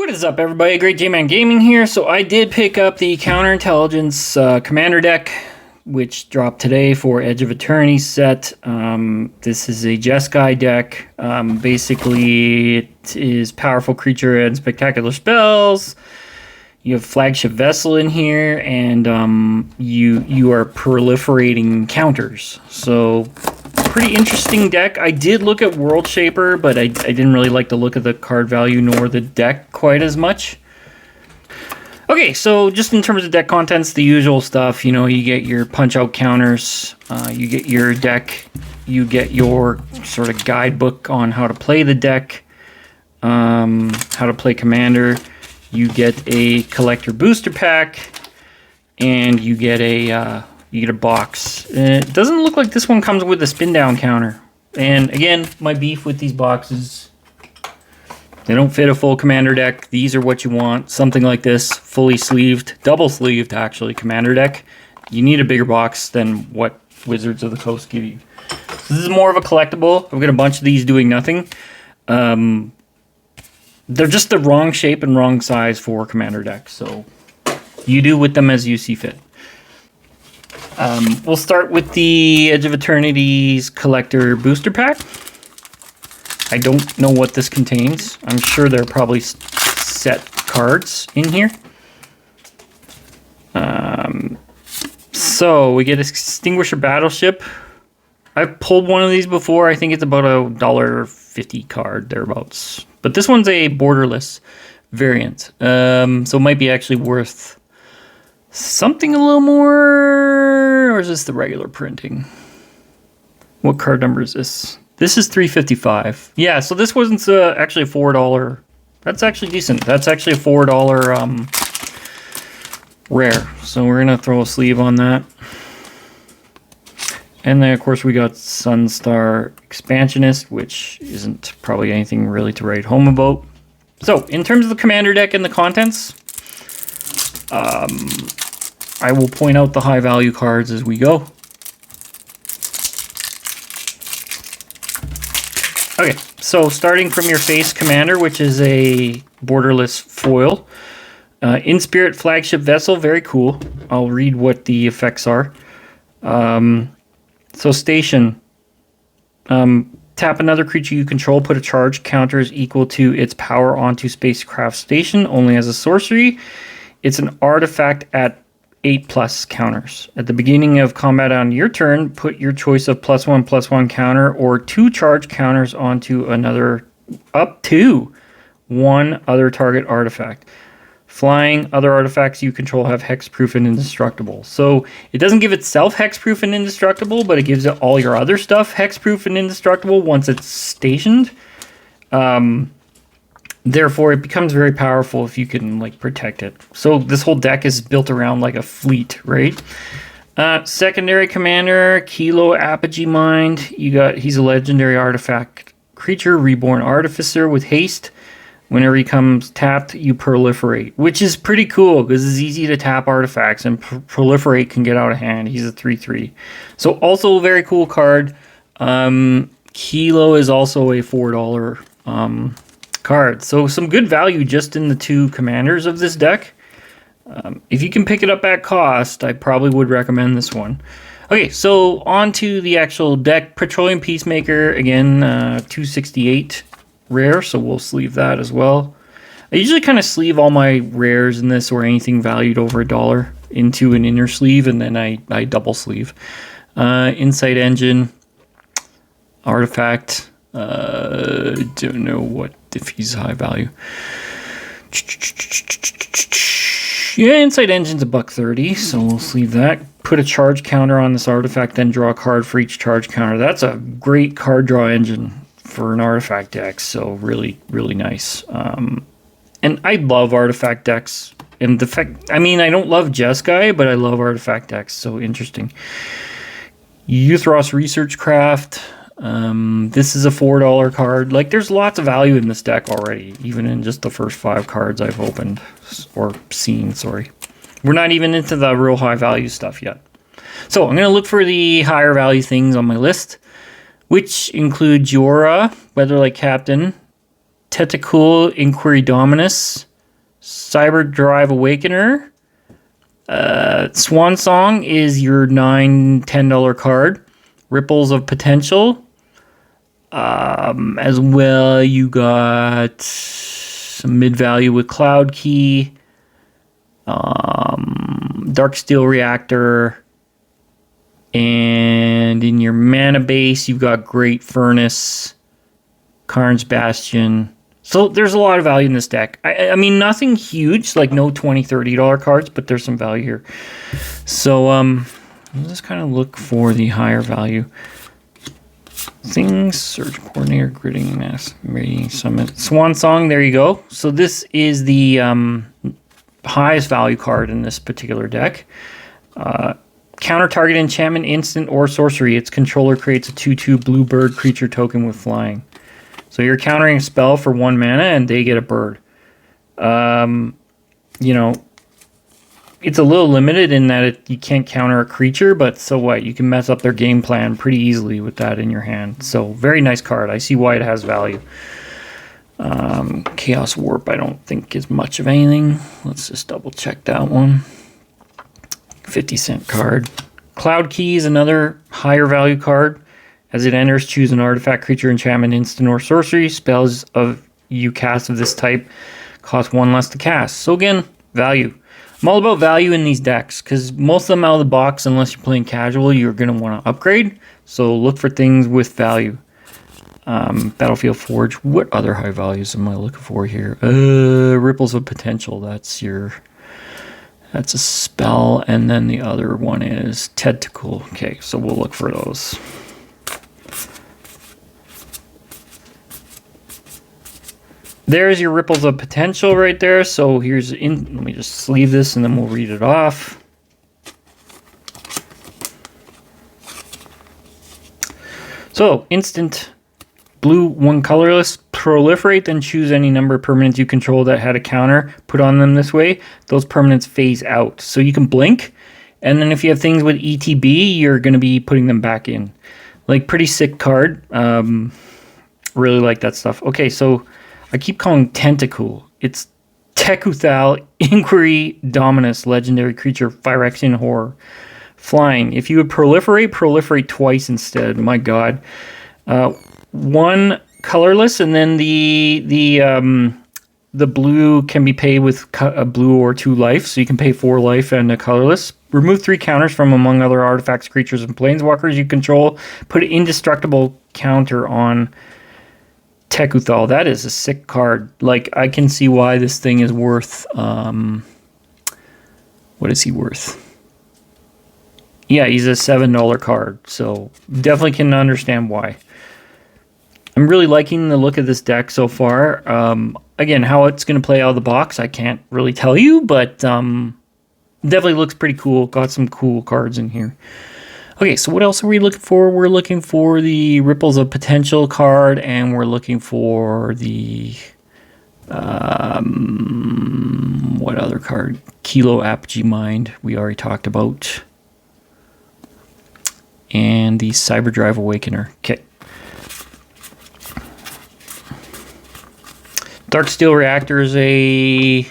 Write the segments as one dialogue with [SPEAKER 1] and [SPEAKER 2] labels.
[SPEAKER 1] What is up, everybody? Great J-Man Gaming here. So I did pick up the Counterintelligence Commander deck, which dropped today for Edge of Eternities set. This is a Jeskai deck. Basically, it is powerful creature and spectacular spells. You have Flagship Vessel in here, and you are proliferating counters. So, pretty interesting deck. I did look at World Shaper, but I didn't really like the look of the card value nor the deck quite as much. Okay, so just in terms of deck contents, the usual stuff. You know, you get your punch-out counters, you get your deck, you get your sort of guidebook on how to play the deck, how to play Commander. You get a collector booster pack, and you get a box. It doesn't look like this one comes with a spin down counter. And again, my beef with these boxes, they don't fit a full Commander deck. These are what you want. Something like this, fully sleeved, double sleeved actually, Commander deck. You need a bigger box than what Wizards of the Coast give you. So this is more of a collectible. I've got a bunch of these doing nothing. They're just the wrong shape and wrong size for Commander decks, so you do with them as you see fit. We'll start with the Edge of Eternities Collector Booster Pack. I don't know what this contains. I'm sure there are probably set cards in here. So we get Extinguisher Battleship. I've pulled one of these before. I think it's about a $1.50 card, thereabouts. But this one's a borderless variant. So it might be actually worth something a little more. Or is this the regular printing? What card number is this? This is 355. Yeah, so this wasn't actually a $4. That's actually decent. That's actually a $4 rare. So we're going to throw a sleeve on that. And then, of course, we got Sunstar Expansionist, which isn't probably anything really to write home about. So, in terms of the Commander deck and the contents, I will point out the high-value cards as we go. Okay, so starting from your face Commander, which is a borderless foil. In-Spirit Flagship Vessel, very cool. I'll read what the effects are. So station, tap another creature you control, put a charge counters equal to its power onto spacecraft station, only as a sorcery. It's an artifact at 8+ counters. At the beginning of combat on your turn, put your choice of +1/+1 counter or 2 charge counters onto another, up to 1 other target artifact. Flying, other artifacts you control have hexproof and indestructible. So it doesn't give itself hexproof and indestructible, but it gives it all your other stuff hexproof and indestructible once it's stationed. Therefore, it becomes very powerful if you can like protect it. So this whole deck is built around like a fleet, right? Secondary Commander, Kilo Apogee Mind. He's a legendary artifact creature, Reborn Artificer with haste. Whenever he comes tapped, you proliferate, which is pretty cool because it's easy to tap artifacts, and proliferate can get out of hand. He's a 3/3. So also a very cool card. Kilo is also a $4 card. So some good value just in the 2 commanders of this deck. If you can pick it up at cost, I probably would recommend this one. Okay, so on to the actual deck. Petroleum Peacemaker, again, 268. Rare, so we'll sleeve that as well. I usually kind of sleeve all my rares in this or anything valued over $1 into an inner sleeve, and then I double sleeve. Insight Engine, Artifact. Don't know what if he's high value. Yeah, Insight Engine's a $1.30, so we'll sleeve that. Put a charge counter on this artifact, then draw a card for each charge counter. That's a great card draw engine for an artifact deck, so really, really nice. And I love artifact decks. And the fact, I mean, I don't love Jeskai, but I love artifact decks, so interesting. Euthros Research Craft. This is a $4 card. Like, there's lots of value in this deck already, even in just the first 5 cards I've opened, or seen, sorry. We're not even into the real high value stuff yet. So I'm going to look for the higher value things on my list, which include Jorah, Weatherlight Captain, Tentacool, Inquiry Dominus, Cyber Drive Awakener. Swan Song is your $10 card. Ripples of Potential. As well, you got some mid-value with Cloud Key. Darksteel Reactor. And in your mana base, you've got Great Furnace, Karn's Bastion. So there's a lot of value in this deck. I mean, nothing huge, like no $20, $30 cards, but there's some value here. So let's just kind of look for the higher value things. Surge Coordinator, Gridding Mass, Radiant Summit, Swan Song. There you go. So this is the highest value card in this particular deck. Counter target enchantment, instant, or sorcery. Its controller creates a 2/2 blue bird creature token with flying. So you're countering a spell for 1 mana and they get a bird. You know, it's a little limited in that you can't counter a creature, but so what? You can mess up their game plan pretty easily with that in your hand. So very nice card. I see why it has value. Chaos Warp I don't think is much of anything. Let's just double check that one. 50-cent card. Cloud Key is another higher value card. As it enters, choose an artifact, creature, enchantment, instant, or sorcery. Spells of you cast of this type cost 1 less to cast. So again, value. I'm all about value in these decks because most of them out of the box, unless you're playing casual, you're going to want to upgrade. So look for things with value. Battlefield Forge. What other high values am I looking for here? Ripples of Potential. That's a spell, and then the other one is Tentacle. Okay, so we'll look for those. There's your Ripples of Potential right there. So let me just sleeve this and then we'll read it off. So, instant blue, 1 colorless, proliferate, then choose any number of permanents you control that had a counter put on them this way. Those permanents phase out. So you can blink, and then if you have things with ETB, you're going to be putting them back in. Like, pretty sick card. Really like that stuff. Okay, so I keep calling Tentacle. It's Tekuthal, Inquiry, Dominus, legendary creature, Phyrexian Horror. Flying. If you would proliferate twice instead. My god. 1 colorless, and then the blue can be paid with a blue or 2 life, so you can pay 4 life and a colorless. Remove 3 counters from among other artifacts, creatures, and planeswalkers you control. Put an indestructible counter on Tekuthal. That is a sick card. Like, I can see why this thing is worth... what is he worth? Yeah, he's a $7 card, so definitely can understand why. I'm really liking the look of this deck so far. Again, how it's going to play out of the box, I can't really tell you, but definitely looks pretty cool. Got some cool cards in here. Okay, so what else are we looking for? We're looking for the Ripples of Potential card, and we're looking for the... what other card? Kilo Apogee Mind, we already talked about. And the Cyber Drive Awakener. Okay. Darksteel Reactor is a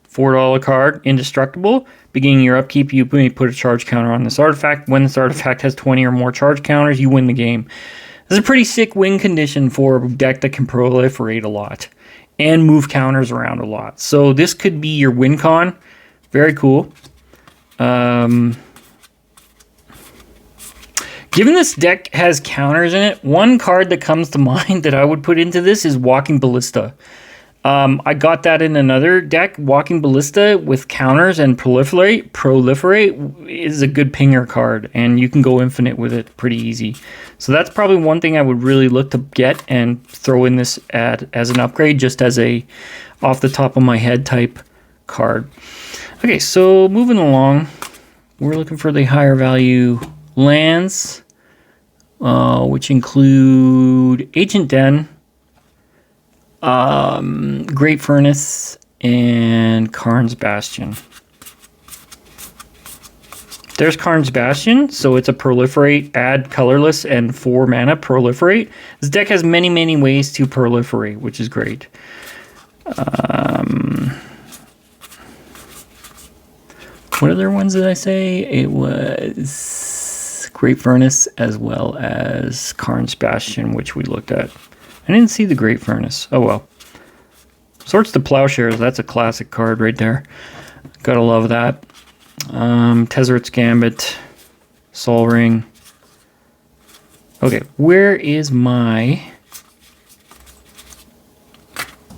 [SPEAKER 1] $4 card, indestructible. Beginning your upkeep, you may put a charge counter on this artifact. When this artifact has 20 or more charge counters, you win the game. This is a pretty sick win condition for a deck that can proliferate a lot and move counters around a lot. So this could be your win con. Very cool. Given this deck has counters in it, one card that comes to mind that I would put into this is Walking Ballista. I got that in another deck. Walking Ballista with counters and proliferate is a good pinger card, and you can go infinite with it pretty easy. So that's probably one thing I would really look to get and throw in this as an upgrade, just as a off the top of my head type card. Okay, so moving along, we're looking for the higher value lands, which include Ancient Den, Great Furnace, and Karn's Bastion. There's Karn's Bastion, so it's a proliferate, add colorless, and 4 mana proliferate. This deck has many, many ways to proliferate, which is great. What other ones did I say? It was Great Furnace as well as Karn's Bastion, which we looked at. I didn't see the Great Furnace. Oh well. Swords to Plowshares, that's a classic card right there. Gotta love that. Tezzeret's Gambit, Sol Ring. Okay, where is my...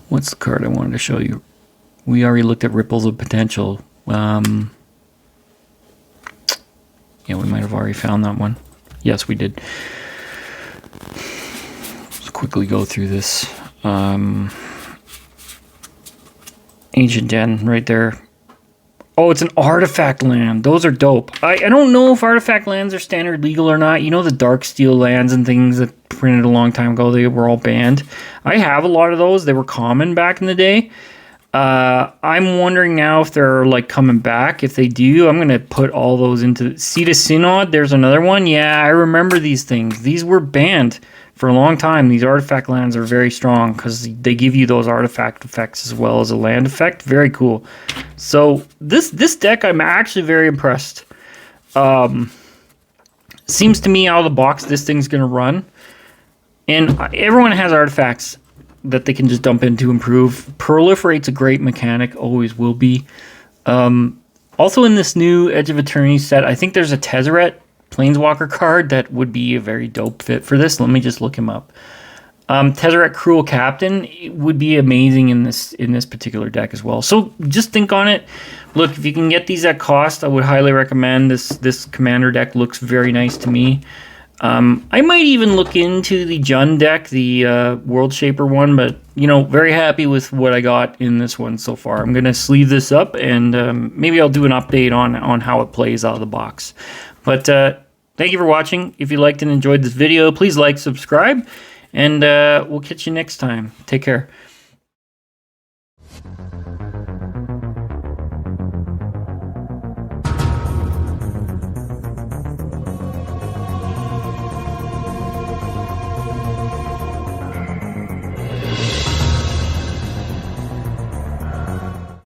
[SPEAKER 1] What's the card I wanted to show you? We already looked at Ripples of Potential. Yeah, we might have already found that one. Yes, we did. Let's quickly go through this. Ancient Den, right there. Oh, it's an artifact land. Those are dope. I don't know if artifact lands are standard legal or not. You know the dark steel lands and things that printed a long time ago, they were all banned. I have a lot of those. They were common back in the day. I'm wondering now if they're like coming back. If they do, I'm going to put all those into Seat of Synod. There's another one. Yeah, I remember these things. These were banned for a long time. These artifact lands are very strong because they give you those artifact effects as well as a land effect. Very cool. So this deck, I'm actually very impressed. Seems to me out of the box, this thing's going to run. And everyone has artifacts that they can just dump in to improve. Proliferate's a great mechanic, always will be. Also in this new Edge of Eternity set, I think there's a Tezzeret Planeswalker card that would be a very dope fit for this. Let me just look him up. Tezzeret Cruel Captain would be amazing in this particular deck as well. So just think on it. Look, if you can get these at cost, I would highly recommend this Commander deck. Looks very nice to me. I might even look into the Jund deck, the World Shaper one, but, you know, very happy with what I got in this one so far. I'm going to sleeve this up, and maybe I'll do an update on how it plays out of the box. But thank you for watching. If you liked and enjoyed this video, please like, subscribe, and we'll catch you next time. Take care.